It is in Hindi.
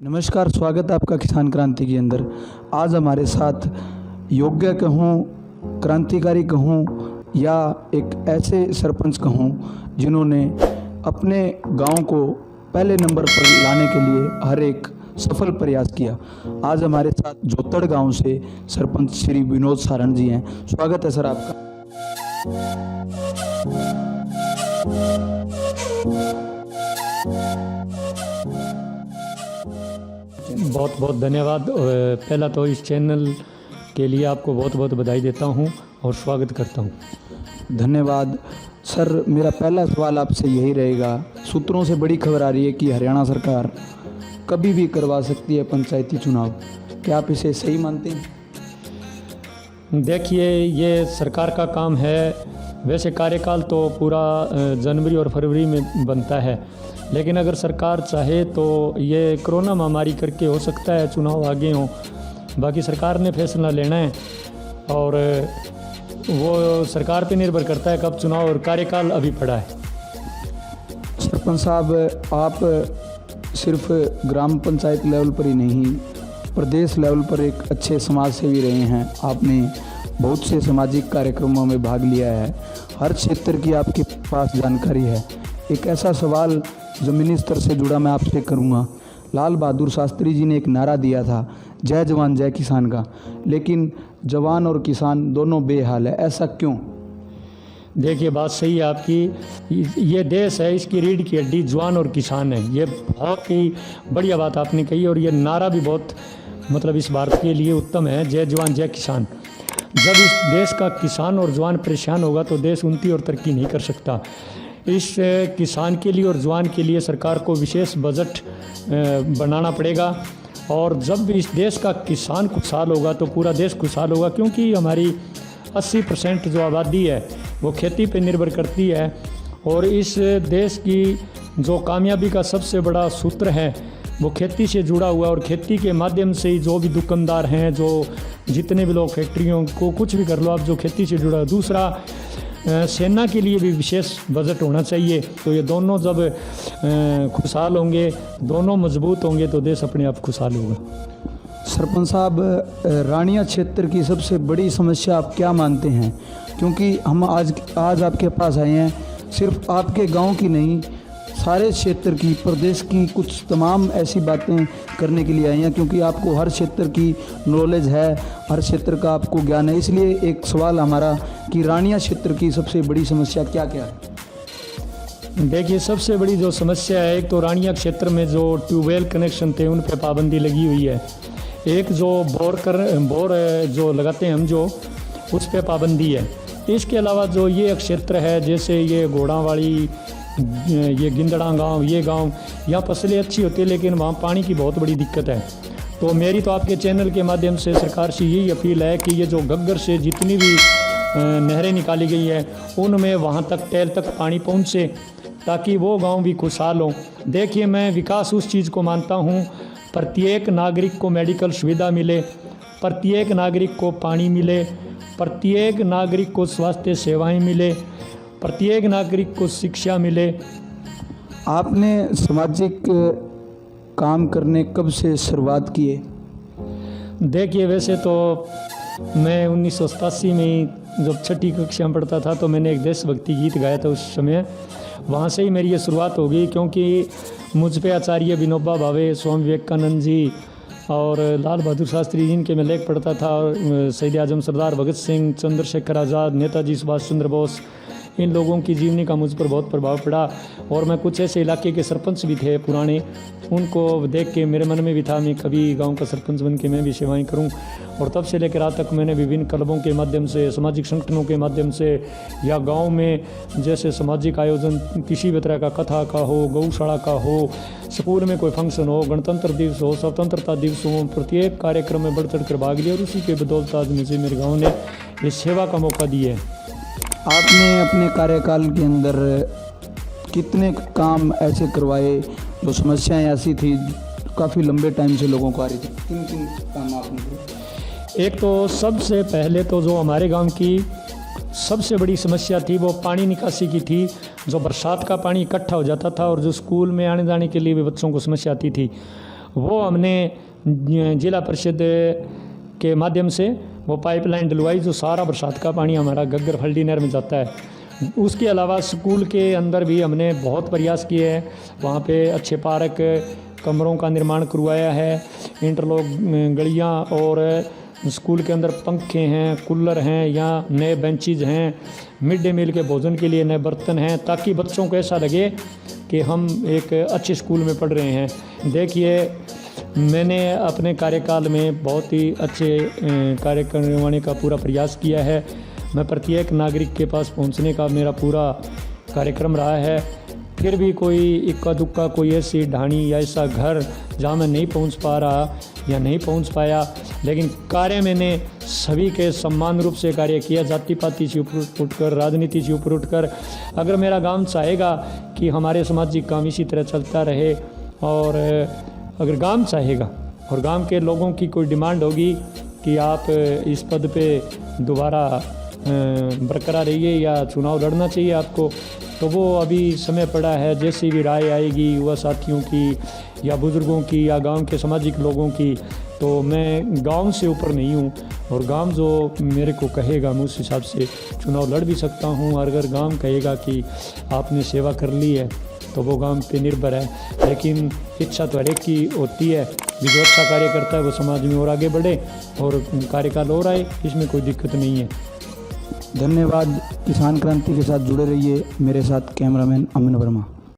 नमस्कार, स्वागत है आपका किसान क्रांति के अंदर। आज हमारे साथ योग्य कहूँ, क्रांतिकारी कहूँ या एक ऐसे सरपंच कहूँ जिन्होंने अपने गांव को पहले नंबर पर लाने के लिए हर एक सफल प्रयास किया। आज हमारे साथ जोतड़ गांव से सरपंच श्री विनोद सारण जी हैं। स्वागत है सर आपका। बहुत बहुत धन्यवाद। पहला तो इस चैनल के लिए आपको बहुत बहुत बधाई देता हूं और स्वागत करता हूं। धन्यवाद सर। मेरा पहला सवाल आपसे यही रहेगा, सूत्रों से बड़ी खबर आ रही है कि हरियाणा सरकार कभी भी करवा सकती है पंचायती चुनाव, क्या आप इसे सही मानते हैं? देखिए, ये सरकार का काम है। वैसे कार्यकाल तो पूरा जनवरी और फरवरी में बनता है, लेकिन अगर सरकार चाहे तो ये कोरोना महामारी करके हो सकता है चुनाव आगे हों। बाकी सरकार ने फैसला लेना है और वो सरकार पे निर्भर करता है कब चुनाव, और कार्यकाल अभी पड़ा है। सरपंच साहब, आप सिर्फ ग्राम पंचायत लेवल पर ही नहीं, प्रदेश लेवल पर एक अच्छे समाज सेवी रहे हैं। आपने बहुत से सामाजिक कार्यक्रमों में भाग लिया है, हर क्षेत्र की आपके पास जानकारी है। एक ऐसा सवाल ज़मीनी स्तर से जुड़ा मैं आपसे करूँगा। लाल बहादुर शास्त्री जी ने एक नारा दिया था, जय जवान जय किसान का, लेकिन जवान और किसान दोनों बेहाल है, ऐसा क्यों? देखिए, बात सही है आपकी। ये देश है, इसकी रीढ़ की हड्डी जवान और किसान है। ये बहुत ही बढ़िया बात आपने कही, और ये नारा भी बहुत इस भारत के लिए उत्तम है, जय जवान जय किसान। जब इस देश का किसान और जवान परेशान होगा तो देश उन्नति और तरक्की नहीं कर सकता। इस किसान के लिए और जवान के लिए सरकार को विशेष बजट बनाना पड़ेगा, और जब इस देश का किसान खुशहाल होगा तो पूरा देश खुशहाल होगा, क्योंकि हमारी 80% जो आबादी है वो खेती पर निर्भर करती है। और इस देश की जो कामयाबी का सबसे बड़ा सूत्र है वो खेती से जुड़ा हुआ, और खेती के माध्यम से ही जो भी दुकानदार हैं, जो जितने भी लोग फैक्ट्रियों को कुछ भी कर लो आप, जो खेती से जुड़ा। दूसरा, सेना के लिए भी विशेष बजट होना चाहिए। तो ये दोनों जब खुशहाल होंगे, दोनों मजबूत होंगे, तो देश अपने आप खुशहाल होगा। सरपंच साहब, रानिया क्षेत्र की सबसे बड़ी समस्या आप क्या मानते हैं? क्योंकि हम आज आपके पास आए हैं, सिर्फ आपके गांव की नहीं, सारे क्षेत्र की, प्रदेश की कुछ तमाम ऐसी बातें करने के लिए आए हैं, क्योंकि आपको हर क्षेत्र की नॉलेज है, हर क्षेत्र का आपको ज्ञान है। इसलिए एक सवाल हमारा कि रानिया क्षेत्र की सबसे बड़ी समस्या क्या क्या है? देखिए, सबसे बड़ी जो समस्या है, एक तो रानिया क्षेत्र में जो ट्यूबवेल कनेक्शन थे उन पर पाबंदी लगी हुई है। एक जो बोर जो लगाते हैं हम, जो उस पर पाबंदी है। इसके अलावा जो ये क्षेत्र है, जैसे ये घोड़ावाड़ी, ये गिंदड़ा गांव, ये गांव, यहाँ फसलें अच्छी होती है लेकिन वहाँ पानी की बहुत बड़ी दिक्कत है। तो मेरी तो आपके चैनल के माध्यम से सरकार से यही अपील है कि ये जो घग्गर से जितनी भी नहरें निकाली गई है उनमें वहाँ तक टेल तक पानी पहुँचे, ताकि वो गांव भी खुशहाल हों। देखिए, मैं विकास उस चीज़ को मानता हूँ, प्रत्येक नागरिक को मेडिकल सुविधा मिले, प्रत्येक नागरिक को पानी मिले, प्रत्येक नागरिक को स्वास्थ्य सेवाएं मिले, प्रत्येक नागरिक को शिक्षा मिले। आपने सामाजिक काम करने कब से शुरुआत किए? देखिए, वैसे तो मैं 1987 में जब 6ठी कक्षा में पढ़ता था तो मैंने एक देशभक्ति गीत गाया था उस समय। वहाँ से ही मेरी ये शुरुआत हो गई, क्योंकि मुझ पे आचार्य विनोबा भावे, स्वामी विवेकानंद जी और लाल बहादुर शास्त्री जी के मैं लेख पढ़ता था, और शहीद आजम सरदार भगत सिंह, चंद्रशेखर आज़ाद, नेताजी सुभाष चंद्र बोस, इन लोगों की जीवनी का मुझ पर बहुत प्रभाव पड़ा। और मैं कुछ ऐसे इलाके के सरपंच भी थे पुराने, उनको देख के मेरे मन में भी था मैं कभी गांव का सरपंच बन के मैं भी सेवाएं करूं। और तब से लेकर आज तक मैंने विभिन्न क्लबों के माध्यम से, सामाजिक संगठनों के माध्यम से, या गांव में जैसे सामाजिक आयोजन किसी भी तरह का, कथा का हो, गौशाला का हो, स्कूल में कोई फंक्शन हो, गणतंत्र दिवस हो, स्वतंत्रता दिवस हो, प्रत्येक कार्यक्रम में बढ़ चढ़ कर भाग लिया, और उसी के बदौलत आज मुझे मेरे गाँव ने इस सेवा का मौका दिया है। आपने अपने कार्यकाल के अंदर कितने काम ऐसे करवाए जो समस्याएं ऐसी थी काफ़ी लंबे टाइम से लोगों को आ रही थी? किन किन काम आपने किए? एक तो सबसे पहले तो जो हमारे गांव की सबसे बड़ी समस्या थी वो पानी निकासी की थी। जो बरसात का पानी इकट्ठा हो जाता था और जो स्कूल में आने जाने के लिए भी बच्चों को समस्या आती थी, वो हमने जिला परिषद के माध्यम से वो पाइपलाइन डलवाई, जो सारा बरसात का पानी हमारा घग्गर फल्डी नहर में जाता है। उसके अलावा स्कूल के अंदर भी हमने बहुत प्रयास किए हैं, वहाँ पे अच्छे पार्क, कमरों का निर्माण करवाया है, इंटरलॉक गलियाँ, और स्कूल के अंदर पंखे हैं, कूलर हैं, यहाँ नए बेंचेज हैं, मिड डे मील के भोजन के लिए नए बर्तन हैं, ताकि बच्चों को ऐसा लगे कि हम एक अच्छे स्कूल में पढ़ रहे हैं। देखिए, मैंने अपने कार्यकाल में बहुत ही अच्छे कार्य करवाने का पूरा प्रयास किया है। मैं प्रत्येक नागरिक के पास पहुंचने का मेरा पूरा कार्यक्रम रहा है। फिर भी कोई इक्का दुक्का, कोई ऐसी ढाणी या ऐसा घर जहां मैं नहीं पहुंच पा रहा या नहीं पहुंच पाया, लेकिन कार्य मैंने सभी के समान रूप से कार्य किया, जाति पाति से ऊपर उठकर, राजनीति से ऊपर उठकर। अगर मेरा गांव चाहेगा कि हमारे सामाजिक काम इसी तरह चलता रहे, और अगर गांव चाहेगा और गांव के लोगों की कोई डिमांड होगी कि आप इस पद पे दोबारा बरकरार रहिए या चुनाव लड़ना चाहिए आपको, तो वो अभी समय पड़ा है। जैसी भी राय आएगी युवा साथियों की या बुज़ुर्गों की या गांव के सामाजिक लोगों की, तो मैं गांव से ऊपर नहीं हूं, और गांव जो मेरे को कहेगा मैं उस हिसाब से चुनाव लड़ भी सकता हूं। और अगर गांव कहेगा कि आपने सेवा कर ली है तो वो गांव पे निर्भर है, लेकिन इच्छा तो हर एक की होती है कि जो अच्छा कार्य करता है वो समाज में और आगे बढ़े और कार्यकाल और आए, इसमें कोई दिक्कत नहीं है। धन्यवाद। किसान क्रांति के साथ जुड़े रहिए। मेरे साथ कैमरामैन अमन वर्मा।